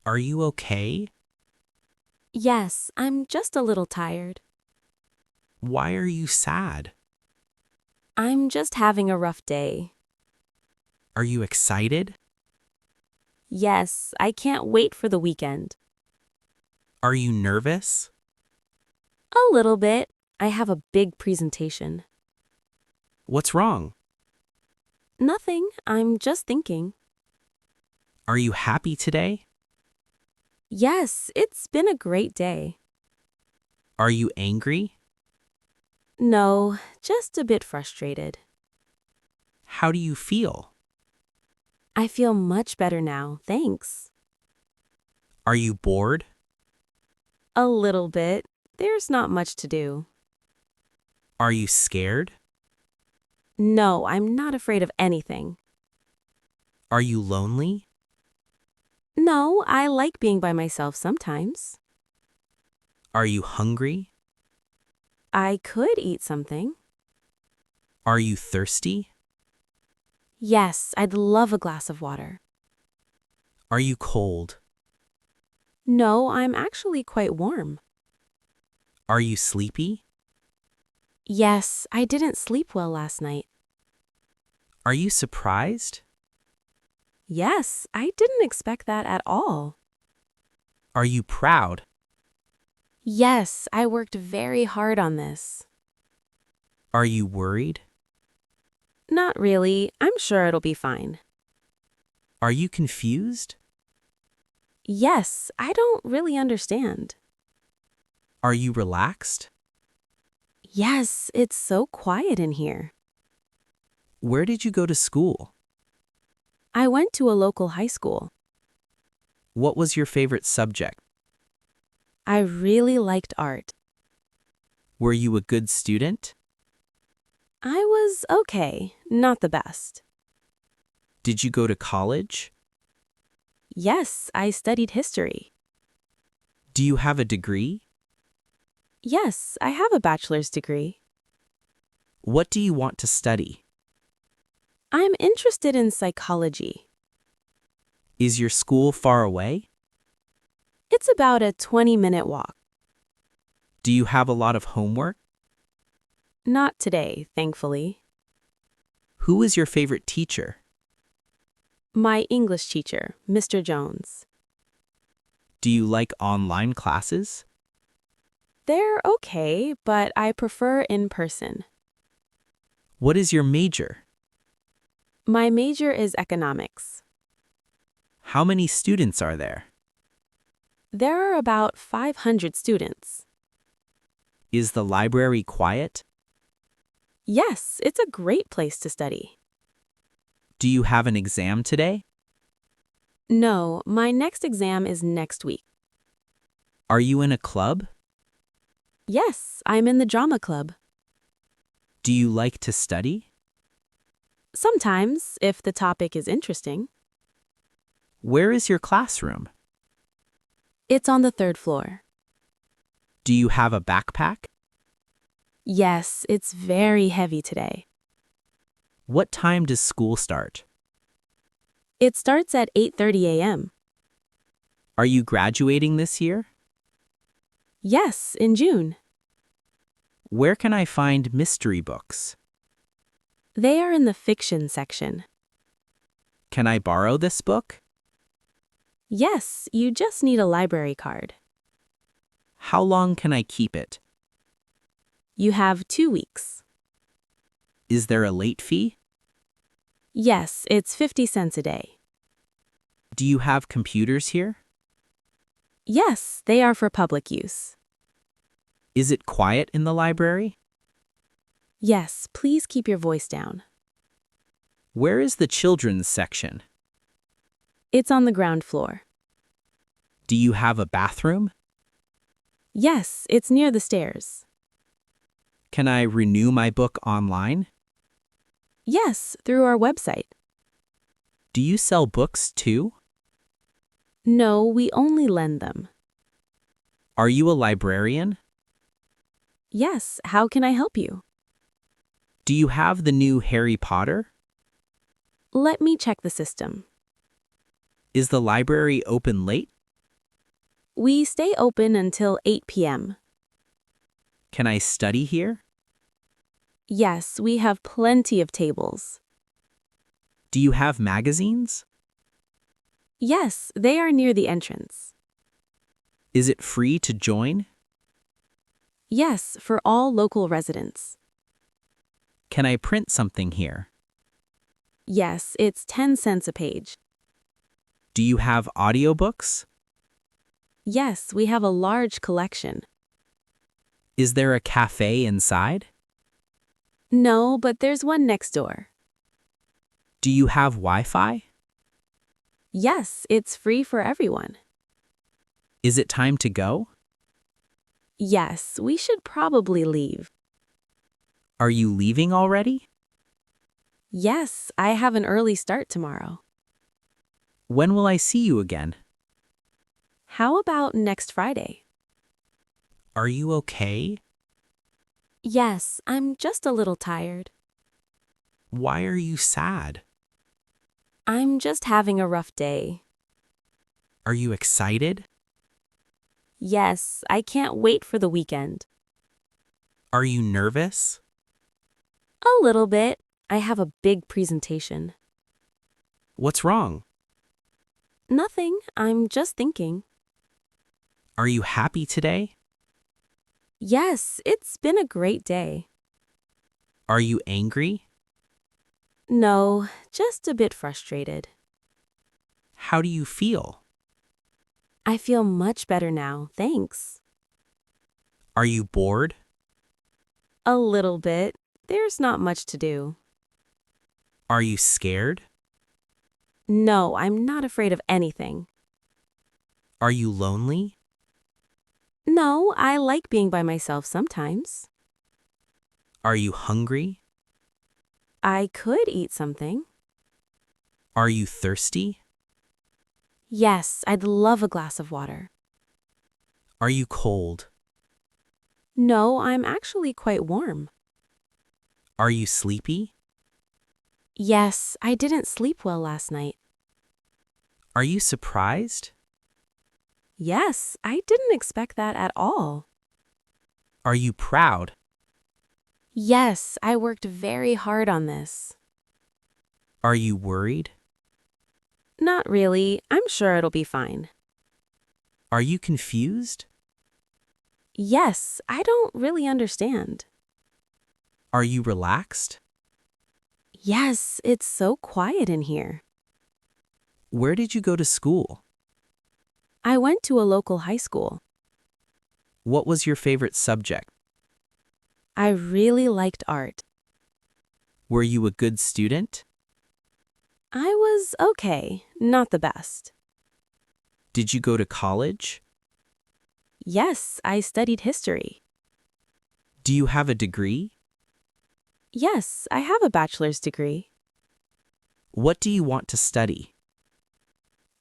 Are you okay? Yes, I'm just a little tired. Why are you sad? I'm just having a rough day. Are you excited? Yes, I can't wait for the weekend. Are you nervous? A little bit. I have a big presentation. What's wrong? Nothing, I'm just thinking. Are you happy today? Yes, it's been a great day. Are you angry? No, just a bit frustrated. How do you feel? I feel much better now, thanks. Are you bored? A little bit. There's not much to do. Are you scared? No, I'm not afraid of anything. Are you lonely? No, I like being by myself sometimes. Are you hungry? I could eat something. Are you thirsty? Yes, I'd love a glass of water. Are you cold? No, I'm actually quite warm. Are you sleepy? Yes, I didn't sleep well last night. Are you surprised? Yes, I didn't expect that at all. Are you proud? Yes, I worked very hard on this. Are you worried? Not really. I'm sure it'll be fine. Are you confused? Yes, I don't really understand. Are you relaxed? Yes, it's so quiet in here. Where did you go to school? I went to a local high school. What was your favorite subject? I really liked art. Were you a good student? I was okay, not the best. Did you go to college? Yes, I studied history. Do you have a degree? Yes, I have a bachelor's degree. What do you want to study? I'm interested in psychology. Is your school far away? It's about a 20-minute walk. Do you have a lot of homework? Not today, thankfully. Who is your favorite teacher? My English teacher, Mr. Jones. Do you like online classes? They're okay, but I prefer in person. What is your major? My major is economics. How many students are there? There are about 500 students. Is the library quiet? Yes, it's a great place to study. Do you have an exam today? No, my next exam is next week. Are you in a club? Yes, I'm in the drama club. Do you like to study? Sometimes, if the topic is interesting. Where is your classroom? It's on the third floor. Do you have a backpack? Yes, it's very heavy today. What time does school start? It starts at 8:30 a.m. Are you graduating this year? Yes, in June. Where can I find mystery books? They are in the fiction section. Can I borrow this book? Yes, you just need a library card. How long can I keep it? You have 2 weeks. Is there a late fee? Yes, it's 50 cents a day. Do you have computers here? Yes, they are for public use. Is it quiet in the library? Yes, please keep your voice down. Where is the children's section? It's on the ground floor. Do you have a bathroom? Yes, it's near the stairs. Can I renew my book online? Yes, through our website. Do you sell books too? No, we only lend them. Are you a librarian? Yes, how can I help you? Do you have the new Harry Potter? Let me check the system. Is the library open late? We stay open until 8 p.m. Can I study here? Yes, we have plenty of tables. Do you have magazines? Yes, they are near the entrance. Is it free to join? Yes, for all local residents. Can I print something here? Yes, it's 10 cents a page. Do you have audiobooks? Yes, we have a large collection. Is there a cafe inside? No, but there's one next door. Do you have Wi-Fi? Yes, it's free for everyone. Is it time to go? Yes, we should probably leave. Are you leaving already? Yes, I have an early start tomorrow. When will I see you again? How about next Friday? Are you okay? Yes, I'm just a little tired. Why are you sad? I'm just having a rough day. Are you excited? Yes, I can't wait for the weekend. Are you nervous? A little bit. I have a big presentation. What's wrong? Nothing, I'm just thinking. Are you happy today? Yes, it's been a great day. Are you angry? No, just a bit frustrated. How do you feel? I feel much better now, thanks. Are you bored? A little bit. There's not much to do. Are you scared? No, I'm not afraid of anything. Are you lonely? No, I like being by myself sometimes. Are you hungry? I could eat something. Are you thirsty? Yes, I'd love a glass of water. Are you cold? No, I'm actually quite warm. Are you sleepy? Yes, I didn't sleep well last night. Are you surprised? Yes, I didn't expect that at all. Are you proud? Yes, I worked very hard on this. Are you worried? Not really. I'm sure it'll be fine. Are you confused? Yes, I don't really understand. Are you relaxed? Yes, it's so quiet in here. Where did you go to school? I went to a local high school. What was your favorite subject? I really liked art. Were you a good student? I was okay, not the best. Did you go to college? Yes, I studied history. Do you have a degree? Yes, I have a bachelor's degree. What do you want to study?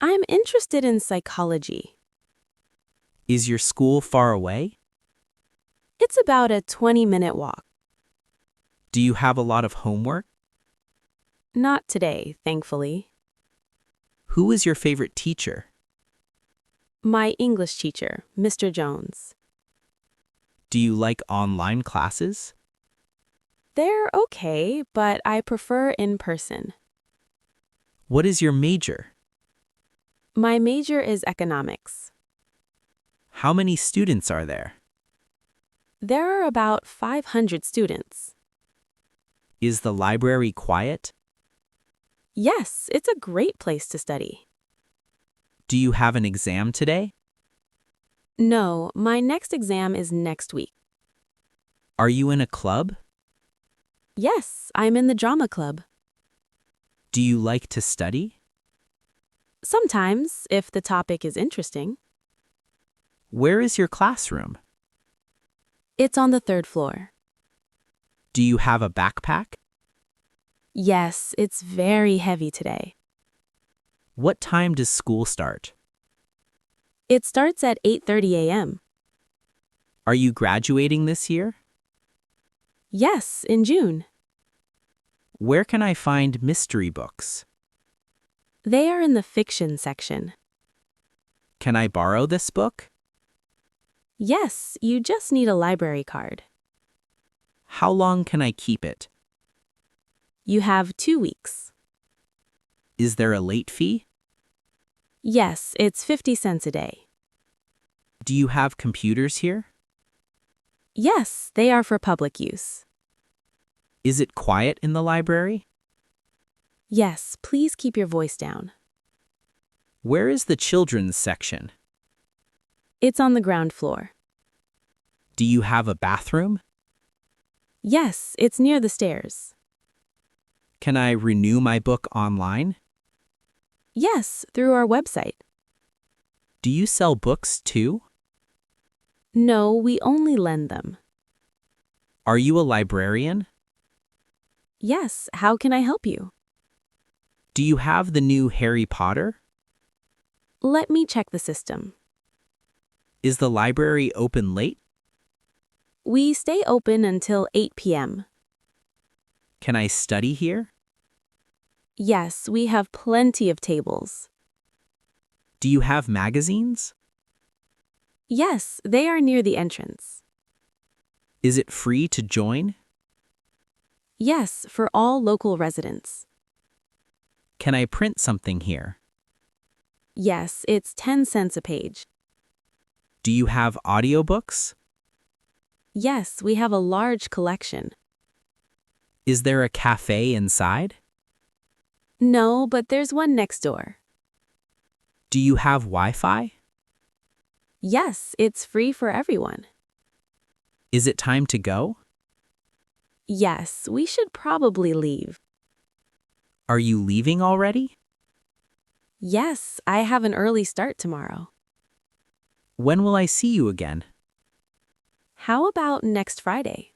I'm interested in psychology. Is your school far away? It's about a 20-minute walk. Do you have a lot of homework? Not today, thankfully. Who is your favorite teacher? My English teacher, Mr. Jones. Do you like online classes? They're okay, but I prefer in person. What is your major? My major is economics. How many students are there? There are about 500 students. Is the library quiet? Yes, it's a great place to study. Do you have an exam today? No, my next exam is next week. Are you in a club? Yes, I'm in the drama club. Do you like to study? Sometimes, if the topic is interesting. Where is your classroom? It's on the 3rd floor. Do you have a backpack? Yes, it's very heavy today. What time does school start? It starts at 8:30 a.m. Are you graduating this year? Yes, in June. Where can I find mystery books? They are in the fiction section. Can I borrow this book? Yes, you just need a library card. How long can I keep it? You have 2 weeks. Is there a late fee? Yes, it's 50 cents a day. Do you have computers here? Yes, they are for public use. Is it quiet in the library? Yes, please keep your voice down. Where is the children's section? It's on the ground floor. Do you have a bathroom? Yes, it's near the stairs. Can I renew my book online? Yes, through our website. Do you sell books too? No, we only lend them. Are you a librarian? Yes, how can I help you? Do you have the new Harry Potter? Let me check the system. Is the library open late? We stay open until 8 p.m. Can I study here? Yes, we have plenty of tables. Do you have magazines? Yes, they are near the entrance. Is it free to join? Yes, for all local residents. Can I print something here? Yes, it's 10 cents a page. Do you have audiobooks? Yes, we have a large collection. Is there a cafe inside? No, but there's one next door. Do you have Wi-Fi? Yes, it's free for everyone. Is it time to go? Yes, we should probably leave. Are you leaving already? Yes, I have an early start tomorrow. When will I see you again? How about next Friday?